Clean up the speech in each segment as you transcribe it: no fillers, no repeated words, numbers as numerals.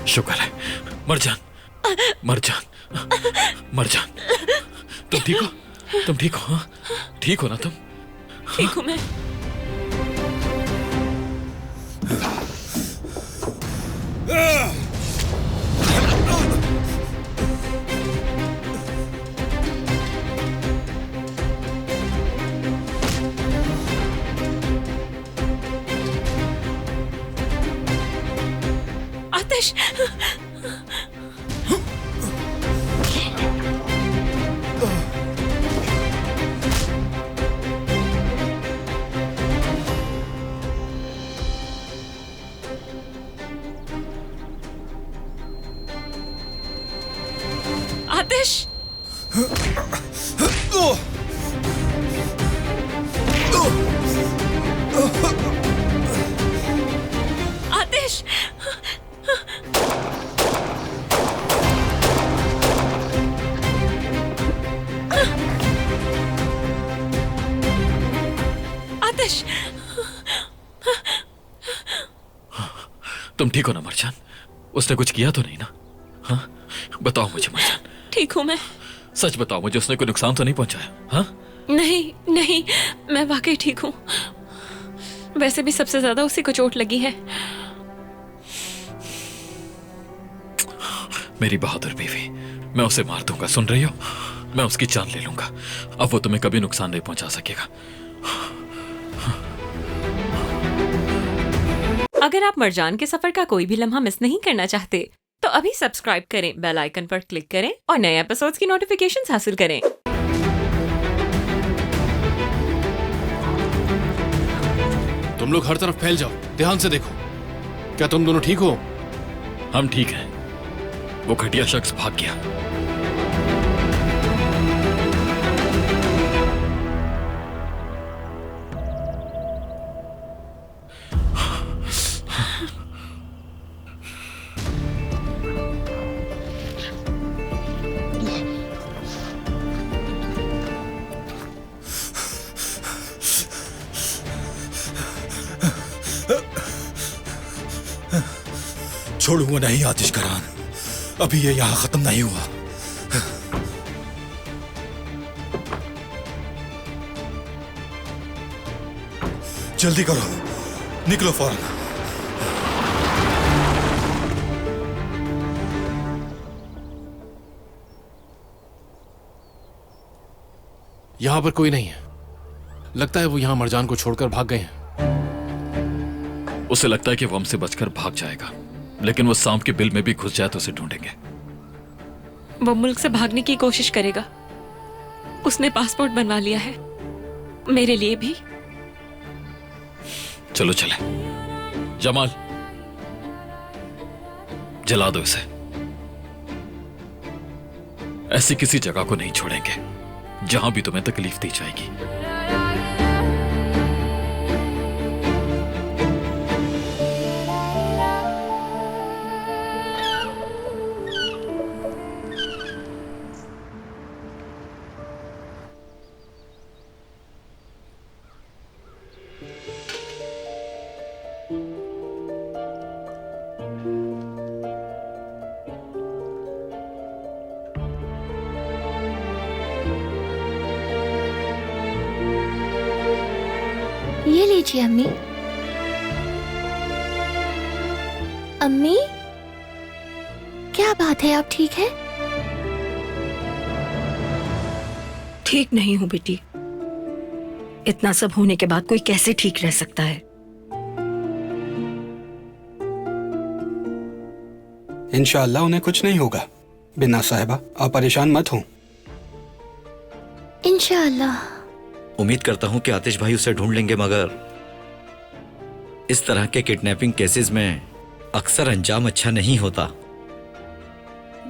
शुक्र है। मरजान, मरजान, मरजान, तुम ठीक हो? तुम ठीक हो? हाँ, ठीक हो ना तुम? ठीक हूँ मैं। आतिश, आतिश, आतिश, आतिश, तुम ठीक हो ना मरजान? उसने कुछ किया तो नहीं ना? हाँ, बताओ मुझे मरजान। ठीक हूँ मैं। सच बताओ मुझे, उसने कोई नुकसान तो नहीं पहुंचाया? हाँ? नहीं नहीं, मैं वाकई ठीक हूँ। वैसे भी सबसे ज्यादा उसी को चोट लगी है। मेरी बहादुर बीवी, मैं उसे मार दूंगा, सुन रही हो? मैं उसकी जान ले लूंगा। अब वो तुम्हें कभी नुकसान नहीं पहुंचा सकेगा। अगर आप मरजान के सफर का कोई भी लम्हा मिस नहीं करना चाहते तो अभी सब्सक्राइब करें, बेल आइकन पर क्लिक करें और नए एपिसोड्स की नोटिफिकेशंस हासिल करें। तुम लोग हर तरफ फैल जाओ, ध्यान से देखो। क्या तुम दोनों ठीक हो? हम ठीक हैं। वो घटिया शख्स भाग गया। छोड़ूंगा नहीं आतिश करान, अभी ये यहां खत्म नहीं हुआ। जल्दी करो, निकलो फौरन। यहां पर कोई नहीं है। लगता है वो यहां मरजान को छोड़कर भाग गए हैं। उसे लगता है कि वो हमसे बचकर भाग जाएगा, लेकिन वो सांप के बिल में भी घुस जाए तो उसे ढूंढेंगे। वो मुल्क से भागने की कोशिश करेगा। उसने पासपोर्ट बनवा लिया है, मेरे लिए भी। चलो चले। जमाल, जला दो इसे। ऐसी किसी जगह को नहीं छोड़ेंगे जहां भी तुम्हें तकलीफ दी जाएगी। ये लीजिए अम्मी। अम्मी, क्या बात है, आप ठीक है? ठीक नहीं हूँ बेटी। इतना सब होने के बाद कोई कैसे ठीक रह सकता है? इंशाअल्लाह उन्हें कुछ नहीं होगा। बिना साहिबा, आप परेशान मत हो। इंशाअल्लाह। उम्मीद करता हूं कि आतिश भाई उसे ढूंढ लेंगे, मगर इस तरह के किडनैपिंग केसेस में अक्सर अंजाम अच्छा नहीं होता।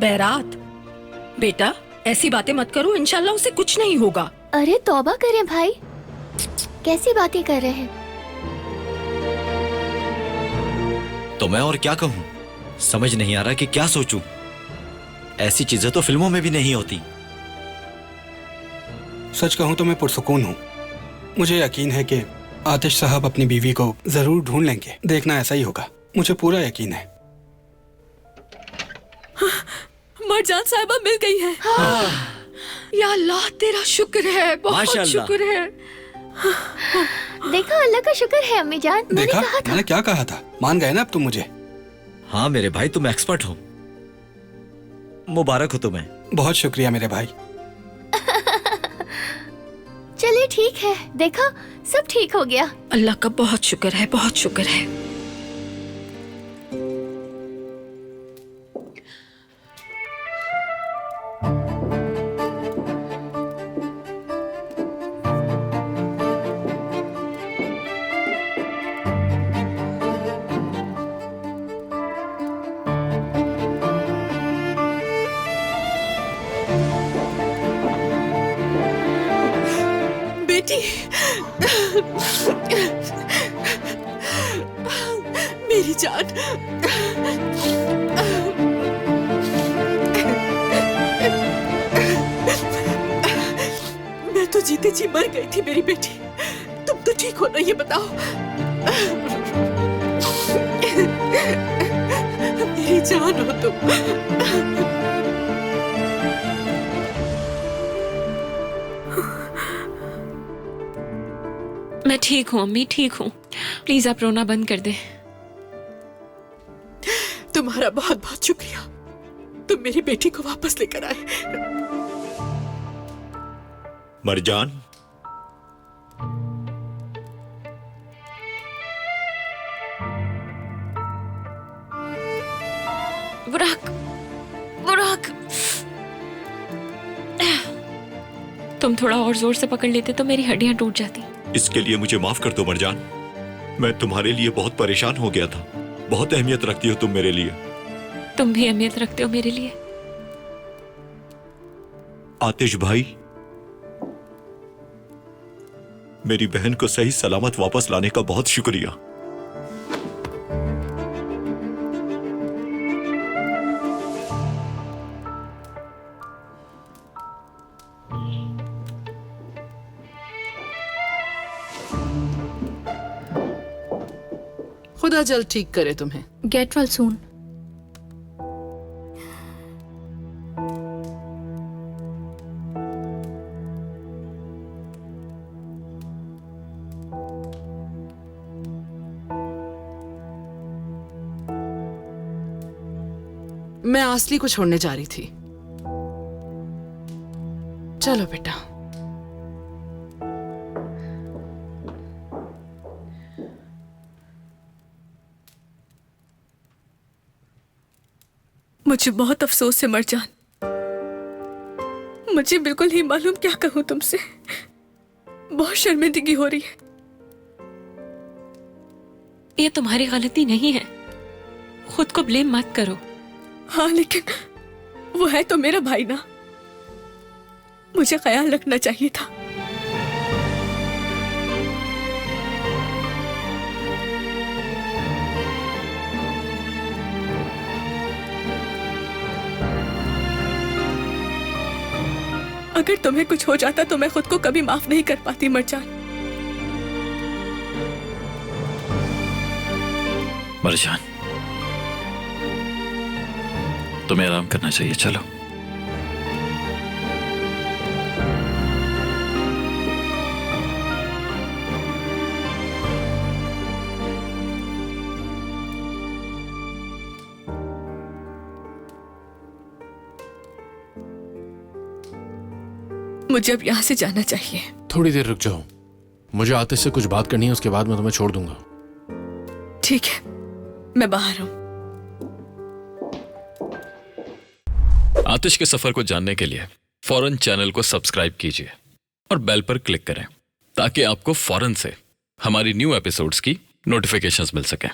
बैरात, बेटा ऐसी बातें मत करो, इंशाल्लाह उसे कुछ नहीं होगा। अरे तौबा करें भाई, कैसी बातें कर रहे हैं? तो मैं और क्या कहूं, समझ नहीं आ रहा कि क्या सोचूं। ऐसी चीजें तो फिल्मों में भी नहीं होती। सच कहूं तो मैं पुरसुकून हूँ। मुझे यकीन है कि आतिश साहब अपनी बीवी को जरूर ढूंढ लेंगे। देखना ऐसा ही होगा, मुझे पूरा यकीन है। मरजान साहिबा मिल गई है। या अल्लाह तेरा शुक्र है, बहुत माशाअल्लाह। शुक्र है। देखा, अल्लाह का शुक्र है अम्मी जान, मैंने देखा, कहा था। मैंने क्या कहा था। मान गए ना अब तुम मुझे। हाँ मेरे भाई, तुम एक्सपर्ट हो, मुबारक हो तुम्हें। बहुत शुक्रिया मेरे भाई। चलिए ठीक है, देखा सब ठीक हो गया। अल्लाह का बहुत शुक्र है, बहुत शुक्र है। बेटी, मेरी जान, मैं तो जीते जी मर गई थी मेरी बेटी। तुम तो ठीक हो ना, ये बताओ। मेरी जान हो तुम। मैं ठीक हूँ अम्मी, ठीक हूँ। प्लीज आप रोना बंद कर दे। तुम्हारा बहुत बहुत शुक्रिया, तुम मेरी बेटी को वापस लेकर आए। मरजान, बुराक, बुराक, तुम थोड़ा और जोर से पकड़ लेते तो मेरी हड्डियां टूट जाती। इसके लिए मुझे माफ कर दो मरजान। मैं तुम्हारे लिए बहुत परेशान हो गया था। बहुत अहमियत रखती हो तुम मेरे लिए। तुम भी अहमियत रखते हो मेरे लिए। आतिश भाई, मेरी बहन को सही सलामत वापस लाने का बहुत शुक्रिया। खुदा जल्द ठीक करे तुम्हें। Get well soon. मैं आसली को छोड़ने जा रही थी। चलो बेटा। मुझे बहुत अफसोस है मरजान, मुझे बिल्कुल ही मालूम क्या कहूँ तुमसे। बहुत शर्मिंदगी हो रही है। ये तुम्हारी गलती नहीं है, खुद को ब्लेम मत करो। हाँ लेकिन वो है तो मेरा भाई ना, मुझे ख्याल रखना चाहिए था। अगर तुम्हें कुछ हो जाता तो मैं खुद को कभी माफ नहीं कर पाती मरजान। मरजान, तुम्हें आराम करना चाहिए, चलो। मुझे अब यहाँ से जाना चाहिए। थोड़ी देर रुक जाओ, मुझे आतिश से कुछ बात करनी है, उसके बाद मैं तुम्हें छोड़ दूंगा। ठीक है, मैं बाहर हूँ। आतिश के सफर को जानने के लिए फौरन चैनल को सब्सक्राइब कीजिए और बेल पर क्लिक करें ताकि आपको फौरन से हमारी न्यू एपिसोड्स की नोटिफिकेशंस मिल सकें।